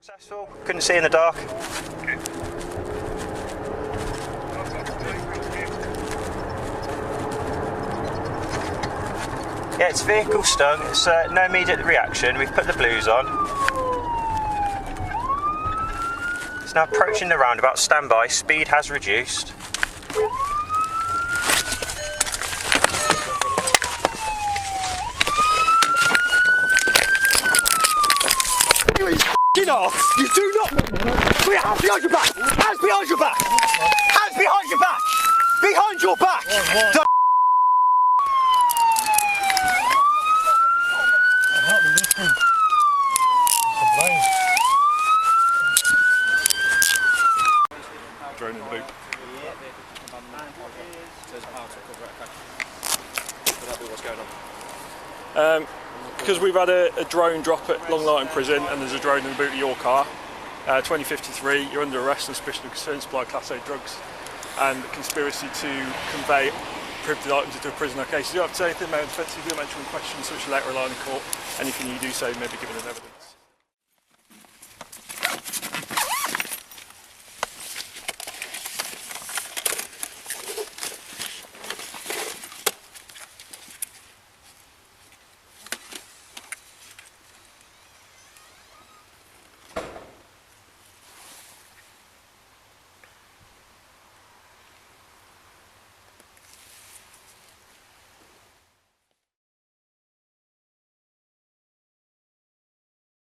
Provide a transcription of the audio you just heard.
Successful. Couldn't see in the dark. Yeah, it's vehicle stung. It's no immediate reaction. We've put the blues on. It's now approaching the roundabout. Stand by. Speed has reduced. Off. You do not. Put your hands behind your back. Hands behind your back. Hands behind your back. Behind your back. Drone in the boot. What's going on? Because we've had a drone drop at Long Lartin prison and there's a drone in the boot of your car, 2053, you're under arrest on suspicion of concerned supply of Class A drugs and conspiracy to convey prohibited items into a prisoner case. You don't have to say anything about defence, you do mention questions such as a letter or line in court. Anything you do say may be given as evidence.